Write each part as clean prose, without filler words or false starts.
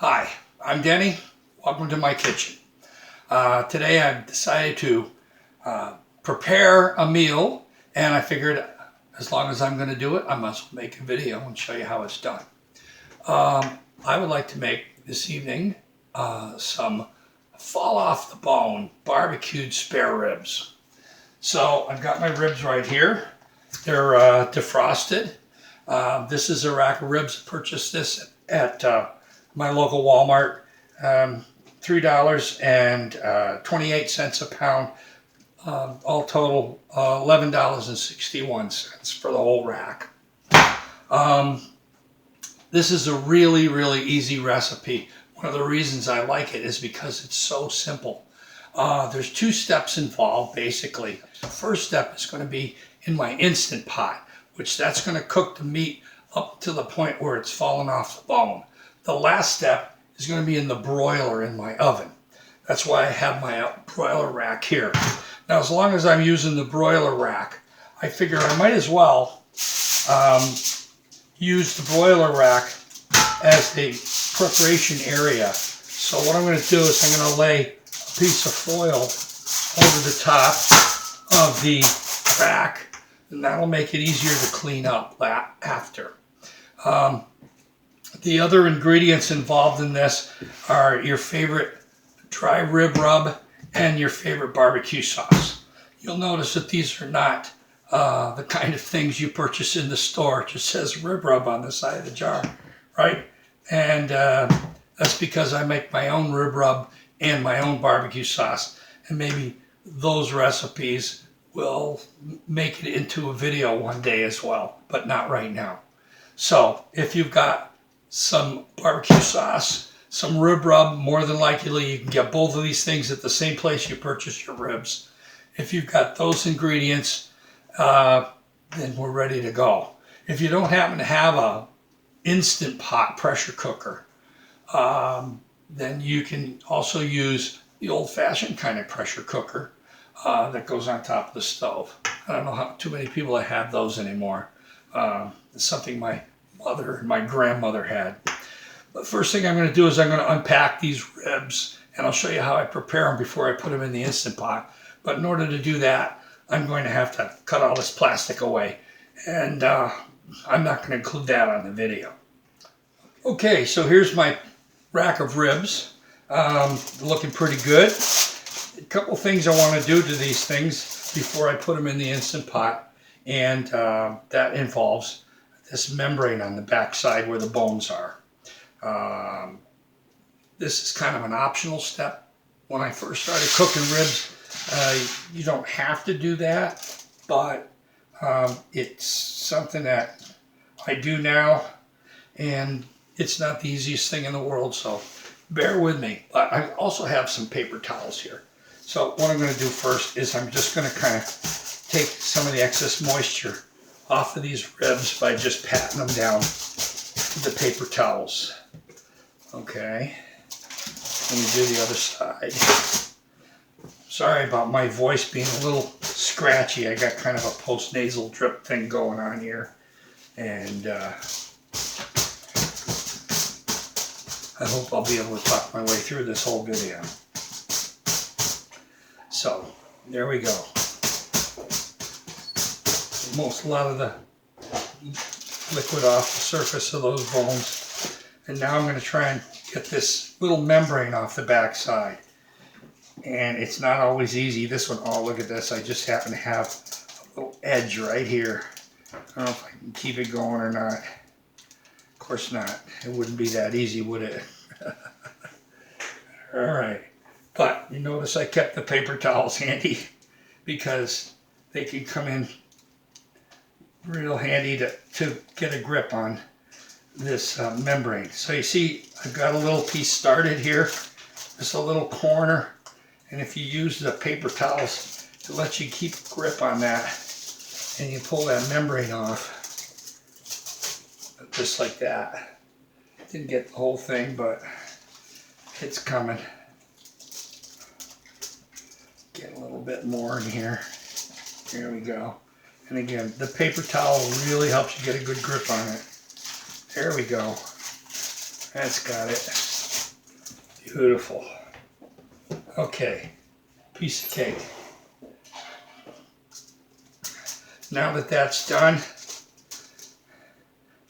Hi, I'm Denny. Welcome to my kitchen. Today I've decided to prepare a meal, and I figured as long as I'm going to do it, I must make a video and show you how it's done. I would like to make this evening some fall off the bone barbecued spare ribs. So I've got my ribs right here. They're defrosted. This is a rack of ribs. I purchased this at my local Walmart, $3.28 a pound, all total $11.61 for the whole rack. This is a really easy recipe. One of the reasons I like it is because it's so simple. There's two steps involved basically. The first step is going to be in my Instant Pot, which that's going to cook the meat up to the point where it's fallen off the bone. The last step is going to be in the broiler in my oven. That's why I have my broiler rack here. Now, as long as I'm using the broiler rack, I figure I might as well use the broiler rack as the preparation area. So what I'm going to do is I'm going to lay a piece of foil over the top of the rack, and that'll make it easier to clean up after. The other ingredients involved in this are your favorite dry rib rub and your favorite barbecue sauce. You'll notice that these are not the kind of things you purchase in the store. It just says rib rub on the side of the jar, right? And that's because I make my own rib rub and my own barbecue sauce. And maybe those recipes will make it into a video one day as well, but not right now. So if you've got some barbecue sauce, some rib rub, more than likely you can get both of these things at the same place you purchase your ribs. If you've got those ingredients, then we're ready to go. If you don't happen to have a Instant Pot pressure cooker, then you can also use the old-fashioned kind of pressure cooker that goes on top of the stove. I don't know how too many people have those anymore. It's something my mother and my grandmother had. But first thing I'm going to do is I'm going to unpack these ribs, and I'll show you how I prepare them before I put them in the Instant Pot. But in order to do that, I'm going to have to cut all this plastic away, and I'm not going to include that on the video. Okay, so here's my rack of ribs. Looking pretty good. A couple things I want to do to these things before I put them in the Instant Pot, and that involves this membrane on the back side where the bones are. This is kind of an optional step. When I first started cooking ribs, you don't have to do that, but it's something that I do now, and it's not the easiest thing in the world, so bear with me. But I also have some paper towels here. So what I'm going to do first is I'm just going to kind of take some of the excess moisture off of these ribs by just patting them down with the paper towels. Okay, let me do the other side. Sorry about my voice being a little scratchy. I got kind of a post-nasal drip thing going on here, and I hope I'll be able to talk my way through this whole video. So there we go. A lot of the liquid off the surface of those bones. And now I'm going to try and get this little membrane off the back side. And it's not always easy. This one, oh look at this, I just happen to have a little edge right here. I don't know if I can keep it going or not. Of course not. It wouldn't be that easy, would it? Alright. But you notice I kept the paper towels handy because they can come in real handy to get a grip on this membrane. So you see I've got a little piece started here, just a little corner, and if you use the paper towels it lets you keep a grip on that, and you pull that membrane off just like that. Didn't get the whole thing, but it's coming. Get a little bit more in here. There we go. And again, the paper towel really helps you get a good grip on it. There we go. That's got it. Beautiful. Okay, piece of cake. Now that that's done,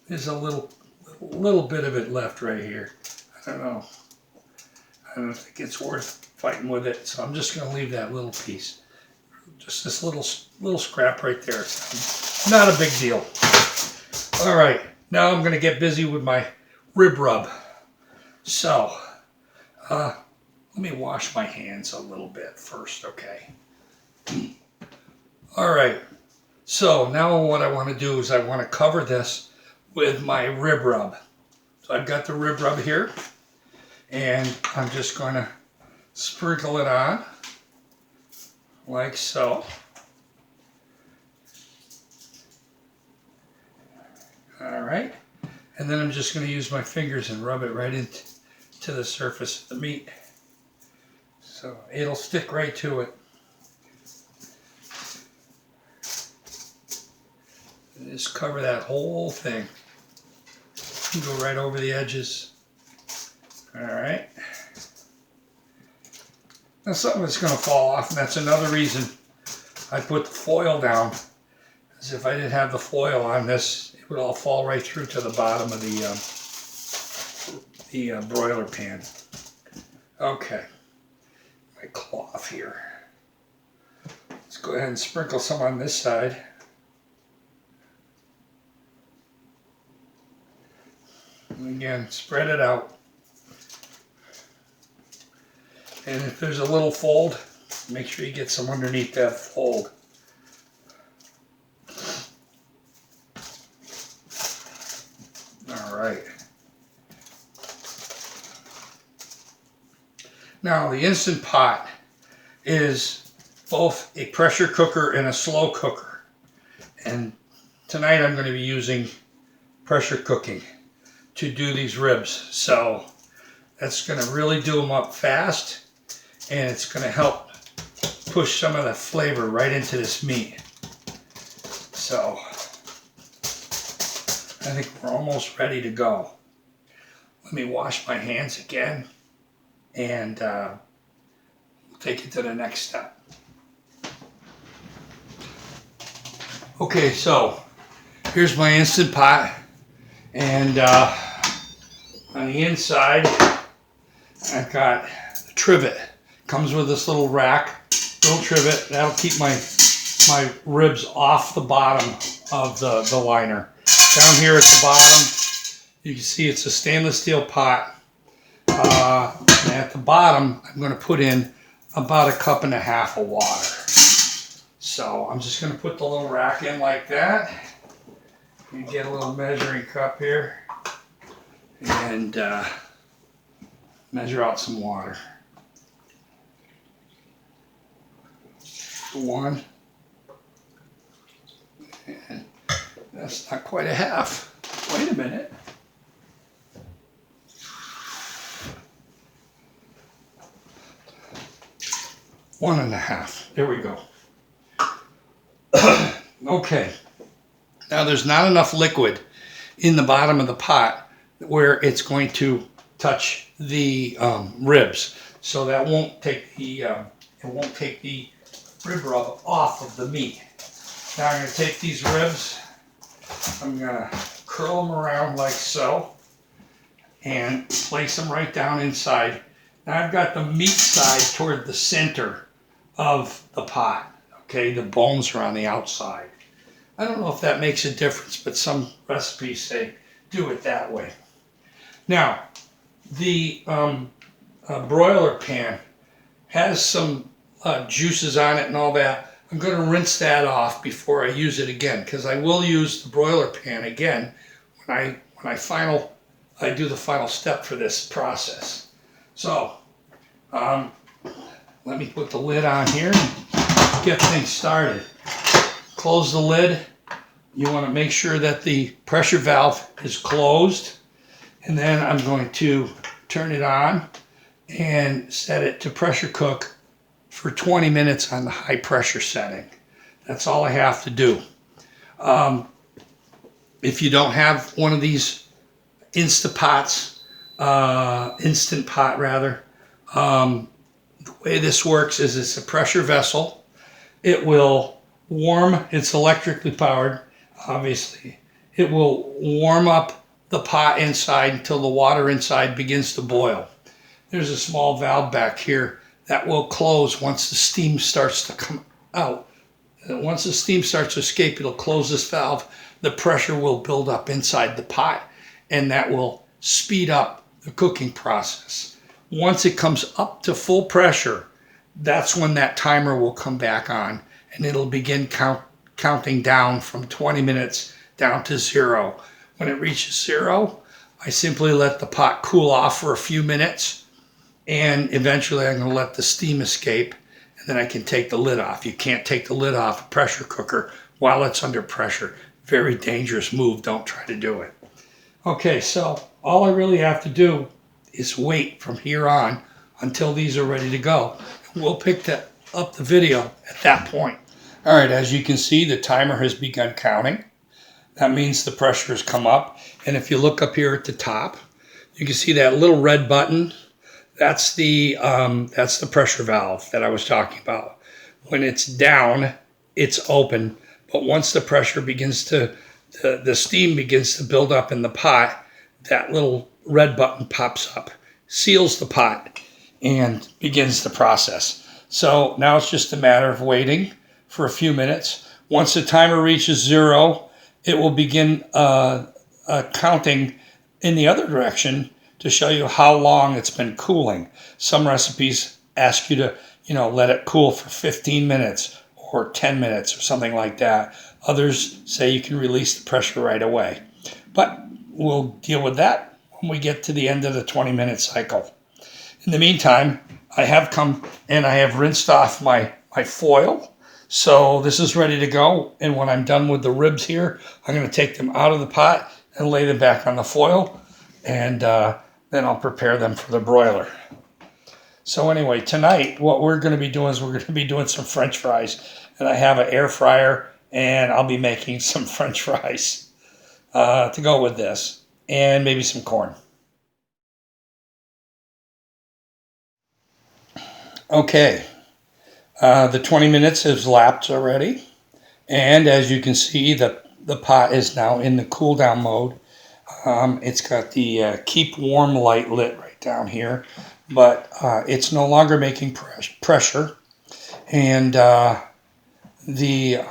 there's a little bit of it left right here. I don't think it's worth fighting with it, so I'm just going to leave that little piece. Just this little scrap right there. Not a big deal. All right, now I'm going to get busy with my rib rub. So, let me wash my hands a little bit first, okay? All right, so now what I want to do is I want to cover this with my rib rub. So I've got the rib rub here, and I'm just going to sprinkle it on, like so. All right, and then I'm just going to use my fingers and rub it right into the surface of the meat. So it'll stick right to it. And just cover that whole thing. Go right over the edges. All right. Now something that's going to fall off, and that's another reason I put the foil down. Because if I didn't have the foil on this, it would all fall right through to the bottom of the broiler pan. Okay. My cloth here. Let's go ahead and sprinkle some on this side. And again, spread it out. And if there's a little fold, make sure you get some underneath that fold. All right. Now, the Instant Pot is both a pressure cooker and a slow cooker. And tonight I'm going to be using pressure cooking to do these ribs. So that's going to really do them up fast, and it's going to help push some of the flavor right into this meat. So I think we're almost ready to go. Let me wash my hands again, and we'll take it to the next step. Okay, so here's my Instant Pot, and on the inside I've got the trivet. Comes with this little rack, little trivet. That'll keep my ribs off the bottom of the liner. Down here at the bottom, you can see it's a stainless steel pot. And at the bottom, I'm going to put in about 1.5 cups of water. So I'm just going to put the little rack in like that. You get a little measuring cup here and measure out some water. 1. And that's not quite a half. Wait a minute. One and a half. There we go. Okay. Now there's not enough liquid in the bottom of the pot where it's going to touch the ribs, so that won't take the rib rub off of the meat. Now I'm going to take these ribs, I'm going to curl them around like so, and place them right down inside. Now I've got the meat side toward the center of the pot. Okay, the bones are on the outside. I don't know if that makes a difference, but some recipes say do it that way. Now, the broiler pan has some juices on it and all that. I'm going to rinse that off before I use it again, because I will use the broiler pan again when I do the final step for this process. So, let me put the lid on here and get things started. Close the lid. You want to make sure that the pressure valve is closed, and then I'm going to turn it on and set it to pressure cook for 20 minutes on the high pressure setting. That's all I have to do. If you don't have one of these Instapots, instant pot rather. The way this works is it's a pressure vessel. It will warm, it's electrically powered, obviously. It will warm up the pot inside until the water inside begins to boil. There's a small valve back here that will close once the steam starts to come out. Once the steam starts to escape, it'll close this valve. The pressure will build up inside the pot, and that will speed up the cooking process. Once it comes up to full pressure, that's when that timer will come back on, and it'll begin counting down from 20 minutes down to 0. When it reaches 0, I simply let the pot cool off for a few minutes, and eventually I'm going to let the steam escape, and then I can take the lid off. You can't take the lid off a pressure cooker while it's under pressure. Very dangerous move. Don't try to do it. Okay, so all I really have to do is wait from here on until these are ready to go. We'll pick up the video at that point. All right, as you can see, the timer has begun counting. That means the pressure has come up. And if you look up here at the top, you can see that little red button. That's the pressure valve that I was talking about. When it's down, it's open. But once the pressure begins to, the steam begins to build up in the pot, that little red button pops up, seals the pot, and begins the process. So now it's just a matter of waiting for a few minutes. Once the timer reaches 0, it will begin counting in the other direction to show you how long it's been cooling. Some recipes ask you to, let it cool for 15 minutes or 10 minutes or something like that. Others say you can release the pressure right away. But we'll deal with that when we get to the end of the 20-minute cycle. In the meantime, I have come and I have rinsed off my foil. So this is ready to go. And when I'm done with the ribs here, I'm going to take them out of the pot and lay them back on the foil. And then I'll prepare them for the broiler. So anyway, tonight what we're going to be doing is we're going to be doing some French fries. And I have an air fryer and I'll be making some French fries to go with this. And maybe some corn. Okay, the 20 minutes has lapsed already. And as you can see, the pot is now in the cool down mode. It's got the keep warm light lit right down here, but it's no longer making pressure. And the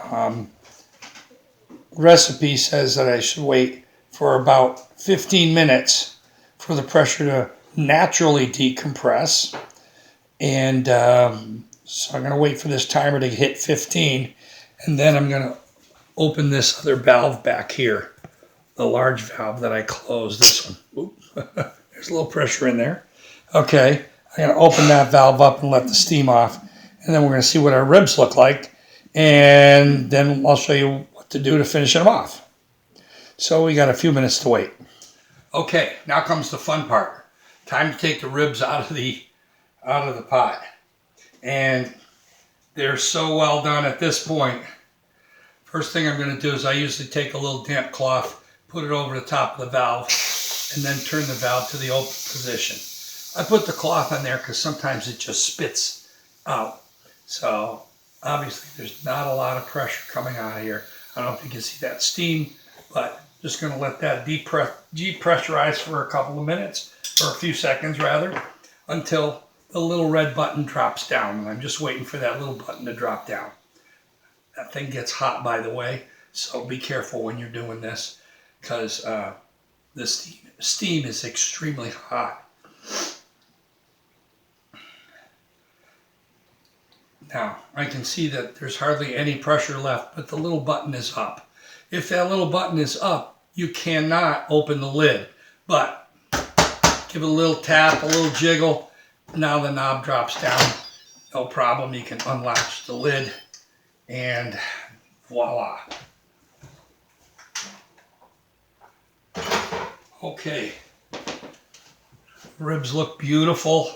recipe says that I should wait for about 15 minutes for the pressure to naturally decompress. And so I'm going to wait for this timer to hit 15, and then I'm going to open this other valve back here, the large valve that I closed, this one. Oop. There's a little pressure in there. Okay, I'm going to open that valve up and let the steam off, and then we're going to see what our ribs look like, and then I'll show you what to do to finish them off. So we got a few minutes to wait. Okay, now comes the fun part. Time to take the ribs out of the pot. And they're so well done at this point. First thing I'm going to do is I usually take a little damp cloth, put it over the top of the valve, and then turn the valve to the open position. I put the cloth on there because sometimes it just spits out. So obviously there's not a lot of pressure coming out of here. I don't know if you can see that steam, but just going to let that depressurize for a couple of minutes, or a few seconds rather, until the little red button drops down. And I'm just waiting for that little button to drop down. That thing gets hot, by the way, so be careful when you're doing this, because the steam is extremely hot. Now, I can see that there's hardly any pressure left, but the little button is up. If that little button is up, you cannot open the lid, but give it a little tap, a little jiggle. Now the knob drops down. No problem. You can unlatch the lid, and voila. Okay. Ribs look beautiful.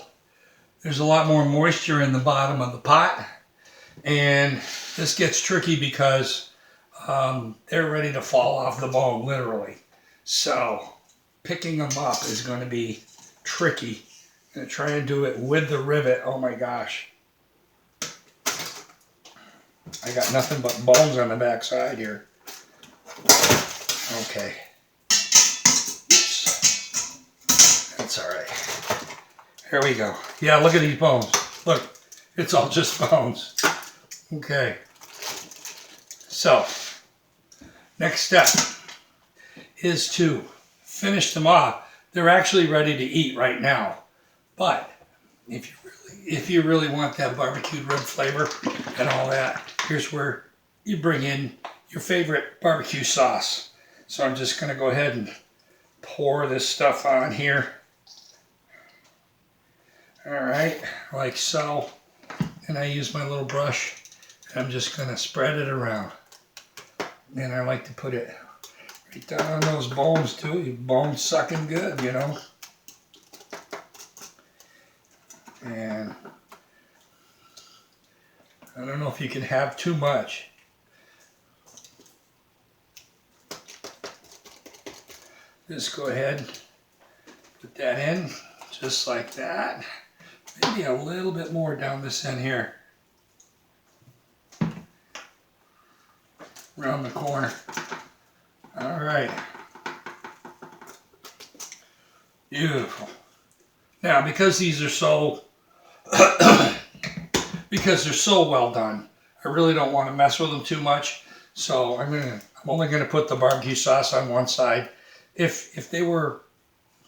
There's a lot more moisture in the bottom of the pot, and this gets tricky because they're ready to fall off the bone, literally. So picking them up is going to be tricky. I'm going to try and do it with the rivet. Oh my gosh. I got nothing but bones on the back side here. Okay. Oops. That's all right. Here we go. Yeah, look at these bones. Look, it's all just bones. Okay. So, next step is to finish them off. They're actually ready to eat right now. But if you really want that barbecued rib flavor and all that, here's where you bring in your favorite barbecue sauce. So I'm just going to go ahead and pour this stuff on here. All right, like so. And I use my little brush. I'm just going to spread it around. And I like to put it right down on those bones too. Your bones sucking good, you know. And I don't know if you can have too much. Just go ahead, put that in just like that. Maybe a little bit more down this end here. Around the corner. All right. Beautiful. Now, because these are so because they're so well done, I really don't want to mess with them too much. So I'm only gonna put the barbecue sauce on one side. If they were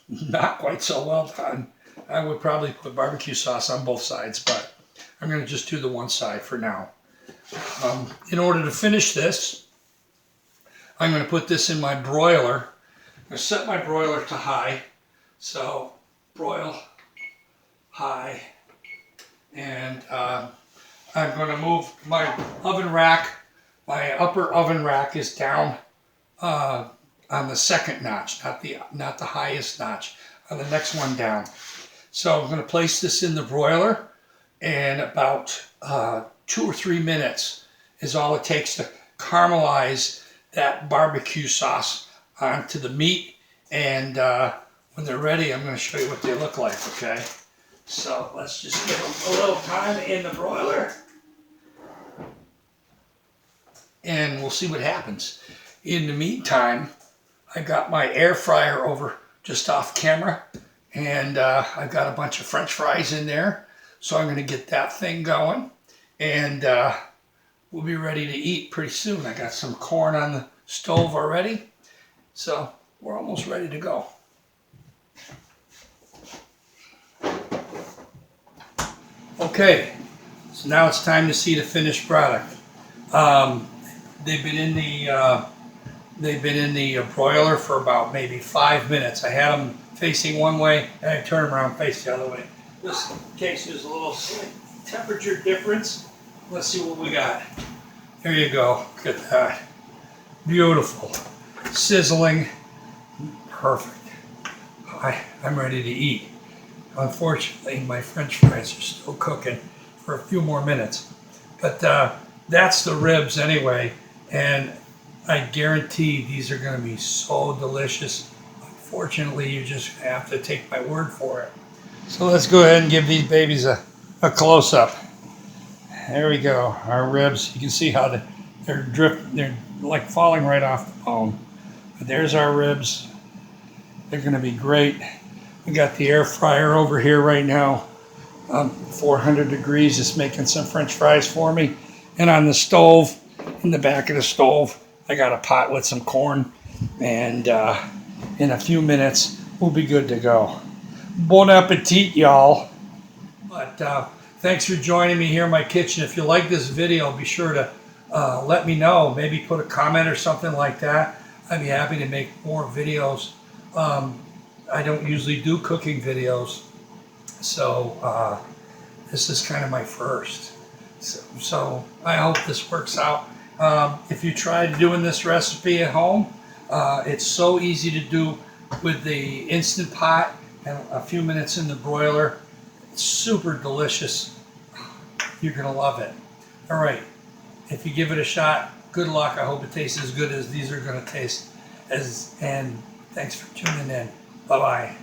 not quite so well done, I would probably put barbecue sauce on both sides, but I'm gonna just do the one side for now. In order to finish this, I'm gonna put this in my broiler. I'm gonna set my broiler to high. So broil high, and I'm going to move my oven rack. My upper oven rack is down on the second notch, not the highest notch, on the next one down. So I'm going to place this in the broiler, and about 2 or 3 minutes is all it takes to caramelize that barbecue sauce onto the meat. And when they're ready, I'm going to show you what they look like, okay? So let's just give them a little time in the broiler. And we'll see what happens. In the meantime, I got my air fryer over just off camera. And I've got a bunch of French fries in there. So I'm going to get that thing going. And we'll be ready to eat pretty soon. I got some corn on the stove already. So we're almost ready to go. Okay, so now it's time to see the finished product. They've been in the broiler for about maybe 5 minutes. I had them facing one way, and I turned them around face the other way. Just in case there's a little slight temperature difference. Let's see what we got. There you go. Look at that. Beautiful. Sizzling. Perfect. I'm ready to eat. Unfortunately, my French fries are still cooking for a few more minutes. But that's the ribs anyway, and I guarantee these are going to be so delicious. Unfortunately, you just have to take my word for it. So let's go ahead and give these babies a close-up. There we go, our ribs. You can see how they're like falling right off the bone. But there's our ribs. They're going to be great. We got the air fryer over here right now, 400 degrees, just making some French fries for me. And on the stove, in the back of the stove, I got a pot with some corn. And in a few minutes, we'll be good to go. Bon appetit, y'all. But thanks for joining me here in my kitchen. If you like this video, be sure to let me know. Maybe put a comment or something like that. I'd be happy to make more videos. I don't usually do cooking videos, so this is kind of my first. So I hope this works out. If you tried doing this recipe at home, it's so easy to do with the Instant Pot and a few minutes in the broiler. It's super delicious. You're going to love it. All right. If you give it a shot, good luck. I hope it tastes as good as these are going to taste. And thanks for tuning in. Bye-bye.